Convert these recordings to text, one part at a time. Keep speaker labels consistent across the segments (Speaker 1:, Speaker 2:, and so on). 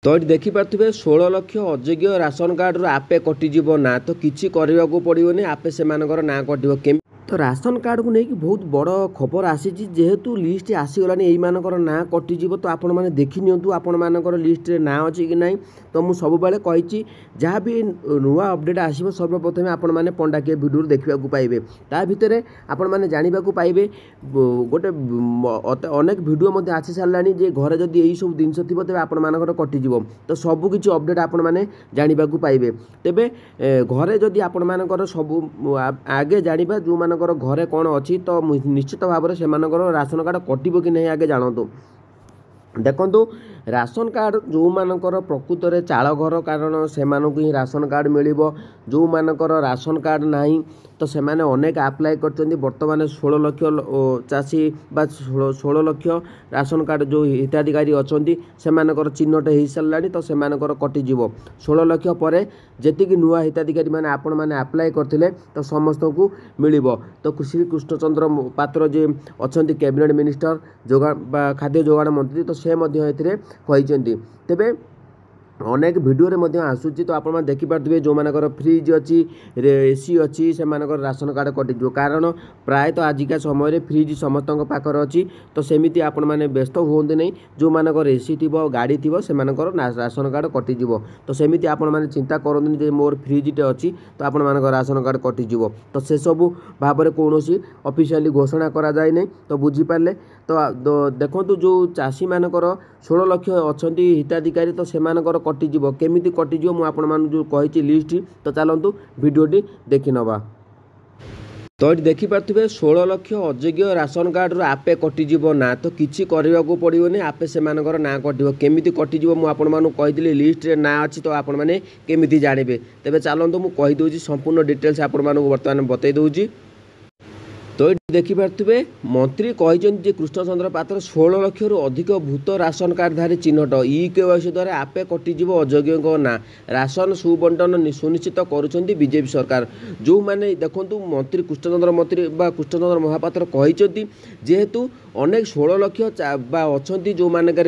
Speaker 1: तो ये देखिपे 16 लक्ष अयोग्य राशन कार्ड रू आपे कटिज ना तो किसी करने को पड़ोनी आपे से ना कट तो राशन कार्ड को लेकिन बहुत बड़ खबर आसी जेहेतु लिस्ट आसीगलानी यहीमानकर ना कटिज तो आपण मैंने देखी नियंतु आपण मानकर लिस्ट रे ना अच्छी कि नहीं। तो मुझे सबुबले कही जहाँ भी नुआ अपडेट आसो सर्वप्रथमे आपण मैंने पंडाकिया भिडियो देखा पाइबे ता भितर आपण मैंने जाना पाइबे गोटे अनेक भिडियो आसी सारा जे घरे जदि यही सब जिनस थी तेज आपण मानकर कटिज तो सबकि अपडेट आपण मैंने जाना पाइबे तेबे घरे जदि आपण मानकर सब आगे जाना जो मान घरे कौन अच्छी तो निश्चित भाव से राशन कार्ड कटो कि नहीं आगे जानतु। देखो राशन कार्ड जो मानकर प्रकृत में चाल घर कारण से ही राशन कार्ड मिल जो मानकर राशन कार्ड नहीं तो से अनेक आप्लाय कर बर्तमान 16 लक्ष चाषी 16 लक्ष राशन कार्ड जो हिताधिकारी अच्छा से चिन्हट हो सारा तो से कटिज 16 लक्ष पर जी नुआ हिताधिकारी मैंने आपण मैंने आप्लाय करते तो समस्त को मिल तो श्री कृष्णचंद्र पात्र जी अच्छा कैबिनेट मिनिस्टर खाद्य जोगाण मंत्री तो से कहते तेबे अनेक भिडियो आसूची तो आप देखिपे जो मानकर फ्रिज अच्छी एसी अच्छी से राशन कार्ड कटिज कारण प्रायतः आजिका समय फ्रिज समस्त पाखर अच्छी तो सेमती आपण मैंने व्यस्त हुए नहीं जो मानकर एसी थी गाड़ी थी से राशन कार्ड कटिज तो सेमती आपण मैंने चिंता करते मोर फ्रिजटे अच्छी तो आपण मान राशन कार्ड कटिज तो से सब भाव में कौन ऑफिशियली घोषणा करा जाए नहीं तो बुझीपारे तो देखो जो चाषी मानकर 16 लक्ष अच्छा हिताधिकारी तो से कटिज केमी कटिज मुझे आपण मान जो कही लिस्ट तो चलतु भिडियोटी देखी नवा। तो ये देखिपे 16 लक्ष अयोग्य राशन कार्ड रू आपे कटिज ना तो किसी करने को पड़ोनी आपे से ना कट केमी कटिज मुझे कही लिस्ट रे ना अच्छी तो आपण मैंने केमी जानवे तेज चलतु मुझे कहीदे संपूर्ण डिटेल्स आपण बर्तमान बतई दूसरी। तो ये देखिपे मंत्री कहते कृष्णचंद्र पात्र 16 लक्ष रु अधिक भूत राशन कार्डधारी चिन्हट ई-केवाईसी द्वारा आपे कटिज अयोग्यों ना राशन सुबंटन सुनिश्चित करुँच बीजेपी सरकार जो मैंने देखु मंत्री कृष्णचंद्र महापात्र कहते जेहेतु अनेक 16 लक्ष अच्छा जो मानक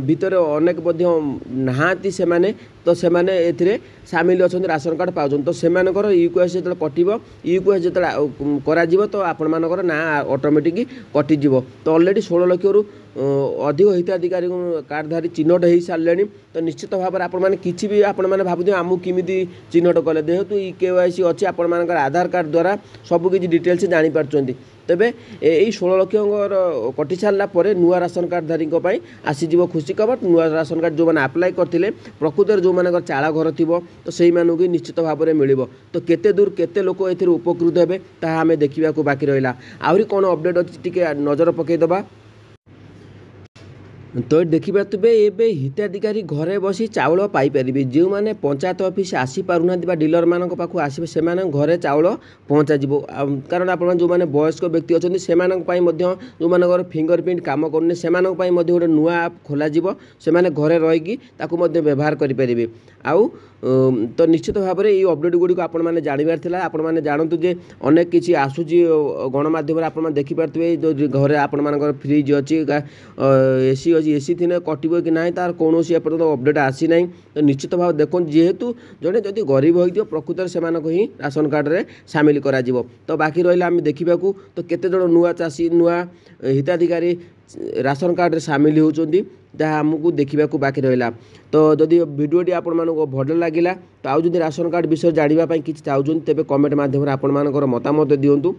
Speaker 1: भितर अनेक नहांती से तो से सामिल अच्छा राशन कार्ड पाँच तो से ई-केवाईसी जो कटो ई-केवाईसी जो कर आपण मानकर ना ऑटोमेटिक कटिज तो ऑलरेडी 16 लक्ष रु अधिक हिताधिकारी कार्डधारी चिन्हट हो सारे तो निश्चित भाव में आपण किसी भी आपण मैंने भावुँ आमको किमी चिन्हट कले जेहेतु ई-केवाईसी अच्छी आपण मान आधार कार्ड द्वारा सबकि डिटेल्स जानीपार तेबे यही 16 लक्ष कटि सारापर नुआ राशन कार्डधारी आसीज खुशी खबर नुआ राशन कार्ड जो मैंने आप्लाय करते प्रकृत जो मान चाल घर थी तो से निश्चित भाव में मिल तो केते दूर केते लोक ए उपकृत हे ताहा आम देखा बाकी रहा आहरी कौन अपडेट अच्छी टे नजर पकईदबा। तो देखिपे एबे हिताधिकारी घरे बसी चाउल पाइपर जो मैंने पंचायत ऑफिस आसी पारना डीलर मान पाखु आसबे से घरे चाउल पहुँचा कारण आप जो मैंने वयस्क व्यक्ति अच्छा से जो मान फिंगरप्रिंट कम करने से गोटे नुआ आप खोल से घरे रहीकि व्यवहार करेंगे आउ तो निश्चित भाव में ये अपडेट गुड़ी आपण मैंने जानवर था आपण मैंने जानतु जे अनेक किसी आसूची गणमाध्यम आप देखिपे जो घरे आपण मान फ्रिज अच्छी एसी अच्छी एसी थी कटो कि ना तार कौन एपर्तंत अपडेट आसी ना तो निश्चित भाव देखो जेहेतु जड़े जदि गरीब होती प्रकृत से ही राशन कार्ड रे सामिल करा तो बाकी रहा आम देखा तो केते जण नुआ चाषी नुआ हिताधिकारी राशन कार्ड रे सामिल होती जहाँ आमको देखा बाकी रहा। तो जदि भिडियोटी आपण मानक भल लगिला तो आउ जदि राशन कार्ड विषय जानापी किसी चाहूँ तेज कमेंट मध्यम आपण मानकर मतामत दिंतु।